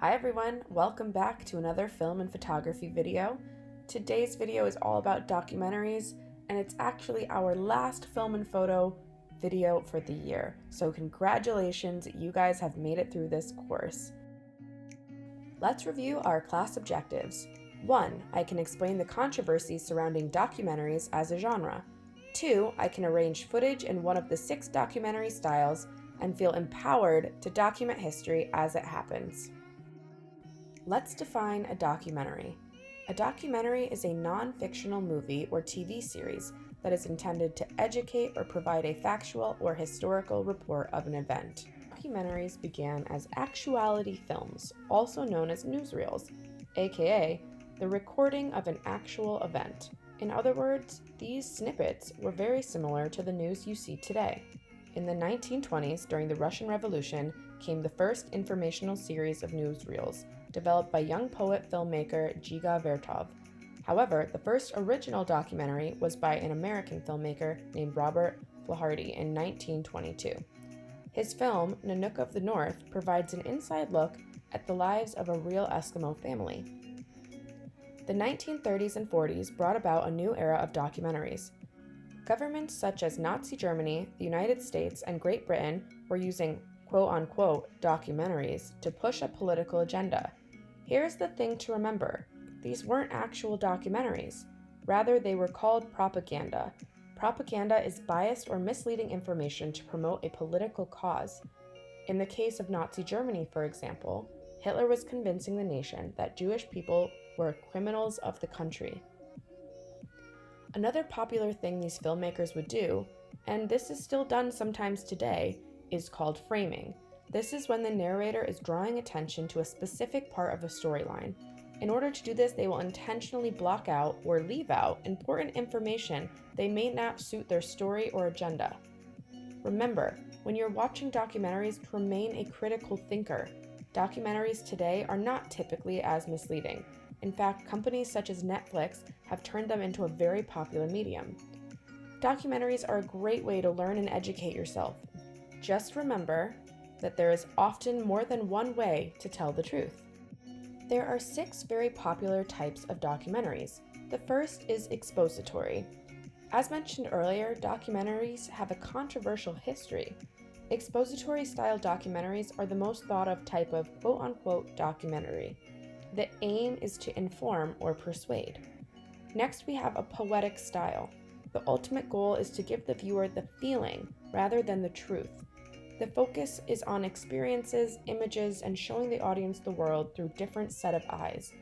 Hi everyone, welcome back to another film and photography video. Today's video is all about documentaries, and it's actually our last film and photo video for the year. So congratulations, you guys have made it through this course. Let's review our class objectives. 1. I can explain the controversies surrounding documentaries as a genre. 2. I can arrange footage in one of the 6 documentary styles and feel empowered to document history as it happens. Let's define a documentary. A documentary is a non-fictional movie or TV series that is intended to educate or provide a factual or historical report of an event. Documentaries began as actuality films, also known as newsreels, aka the recording of an actual event. In other words, these snippets were very similar to the news you see today. In the 1920s, during the Russian Revolution, came the first informational series of newsreels, developed by young poet-filmmaker Dziga Vertov. However, the first original documentary was by an American filmmaker named Robert Flaherty in 1922. His film, Nanook of the North, provides an inside look at the lives of a real Eskimo family. The 1930s and 40s brought about a new era of documentaries. Governments such as Nazi Germany, the United States, and Great Britain were using quote-unquote documentaries to push a political agenda. Here's the thing to remember. These weren't actual documentaries. Rather, they were called propaganda. Propaganda is biased or misleading information to promote a political cause. In the case of Nazi Germany, for example, Hitler was convincing the nation that Jewish people were criminals of the country. Another popular thing these filmmakers would do, and this is still done sometimes today, is called framing. This is when the narrator is drawing attention to a specific part of a storyline. In order to do this, they will intentionally block out or leave out important information they may not suit their story or agenda. Remember, when you're watching documentaries, to remain a critical thinker. Documentaries today are not typically as misleading. In fact, companies such as Netflix have turned them into a very popular medium. Documentaries are a great way to learn and educate yourself. Just remember that there is often more than one way to tell the truth. There are 6 very popular types of documentaries. The first is expository. As mentioned earlier, documentaries have a controversial history. Expository style documentaries are the most thought of type of quote-unquote documentary. The aim is to inform or persuade. Next, we have a poetic style. The ultimate goal is to give the viewer the feeling rather than the truth. The focus is on experiences, images, and showing the audience the world through different set of eyes.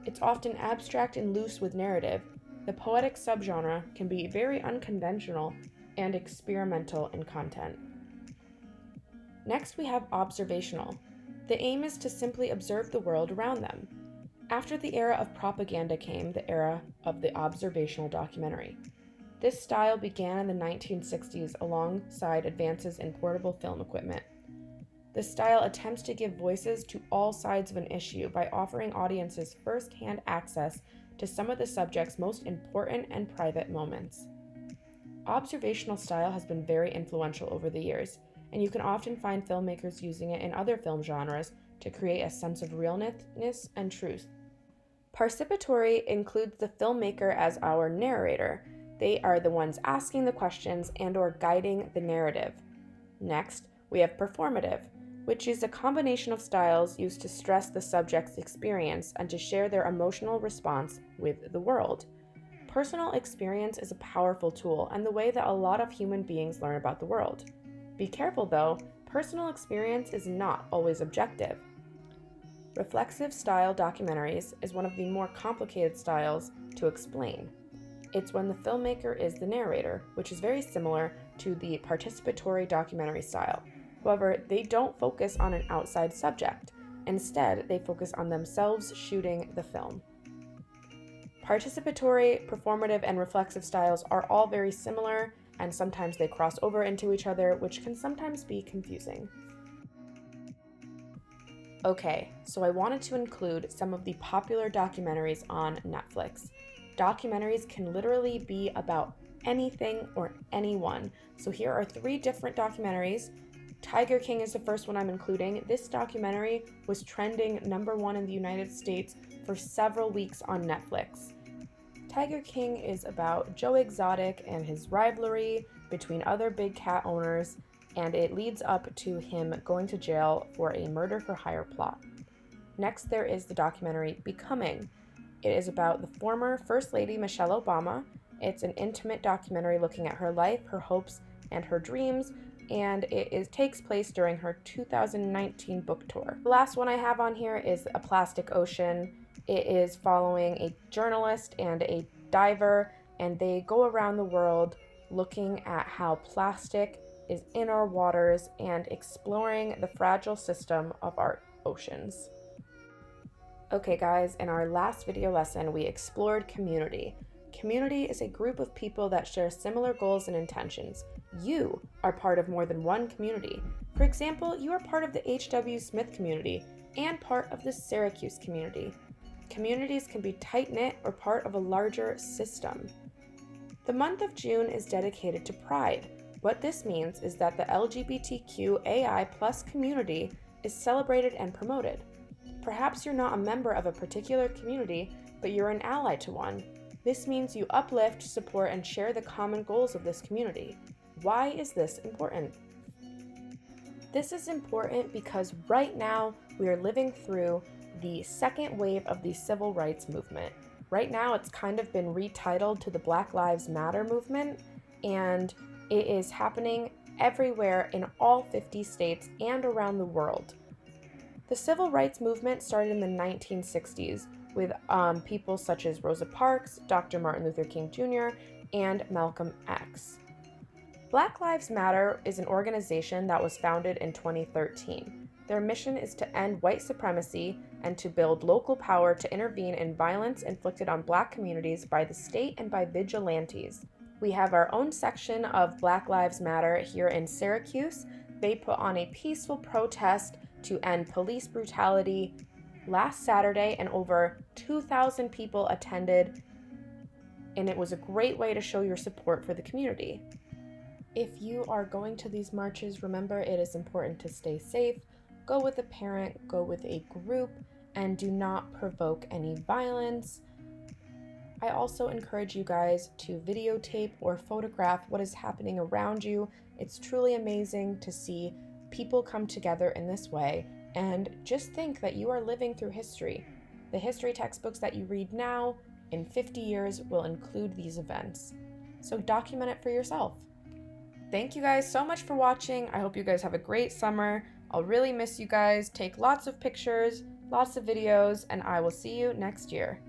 It's often abstract and loose with narrative. The poetic subgenre can be very unconventional and experimental in content. Next, we have observational. The aim is to simply observe the world around them. After the era of propaganda came the era of the observational documentary. This style began in the 1960s alongside advances in portable film equipment. The style attempts to give voices to all sides of an issue by offering audiences first-hand access to some of the subject's most important and private moments. Observational style has been very influential over the years, and you can often find filmmakers using it in other film genres to create a sense of realness and truth. Participatory includes the filmmaker as our narrator. They are the ones asking the questions and/or guiding the narrative. Next, we have performative, which is a combination of styles used to stress the subject's experience and to share their emotional response with the world. Personal experience is a powerful tool and the way that a lot of human beings learn about the world. Be careful though, personal experience is not always objective. Reflexive style documentaries is one of the more complicated styles to explain. It's when the filmmaker is the narrator, which is very similar to the participatory documentary style. However, they don't focus on an outside subject. Instead, they focus on themselves shooting the film. Participatory, performative, and reflexive styles are all very similar, and sometimes they cross over into each other, which can sometimes be confusing. Okay, so I wanted to include some of the popular documentaries on Netflix. Documentaries can literally be about anything or anyone. So here are 3 different documentaries Tiger King is the first one I'm including. This documentary was trending #1 in the United States for several weeks on Netflix. Tiger King is about Joe Exotic and his rivalry between other big cat owners, and it leads up to him going to jail for a murder-for-hire plot. Next, there is the documentary Becoming. It is about the former First Lady Michelle Obama. It's an intimate documentary looking at her life, her hopes, and her dreams, and it takes place during her 2019 book tour. The last one I have on here is A Plastic Ocean. It is following a journalist and a diver, and they go around the world looking at how plastic is in our waters and exploring the fragile system of our oceans. Okay guys, in our last video lesson, we explored community. Community is a group of people that share similar goals and intentions. You are part of more than one community. For example, you are part of the H.W. Smith community and part of the Syracuse community. Communities can be tight-knit or part of a larger system. The month of June is dedicated to Pride. What this means is that the LGBTQAI+ community is celebrated and promoted. Perhaps you're not a member of a particular community, but you're an ally to one. This means you uplift, support, and share the common goals of this community. Why is this important? This is important because right now we are living through the second wave of the civil rights movement. Right now it's kind of been retitled to the Black Lives Matter movement, and it is happening everywhere in all 50 states and around the world. The civil rights movement started in the 1960s with people such as Rosa Parks, Dr. Martin Luther King Jr., and Malcolm X. Black Lives Matter is an organization that was founded in 2013. Their mission is to end white supremacy and to build local power to intervene in violence inflicted on Black communities by the state and by vigilantes. We have our own section of Black Lives Matter here in Syracuse. They put on a peaceful protest to end police brutality last Saturday, and over 2,000 people attended, and it was a great way to show your support for the community. If you are going to these marches, remember it is important to stay safe, go with a parent, go with a group, and do not provoke any violence. I also encourage you guys to videotape or photograph what is happening around you. It's truly amazing to see people come together in this way, and just think that you are living through history. The history textbooks that you read now, in 50 years, will include these events. So document it for yourself. Thank you guys so much for watching. I hope you guys have a great summer. I'll really miss you guys. Take lots of pictures, lots of videos, and I will see you next year.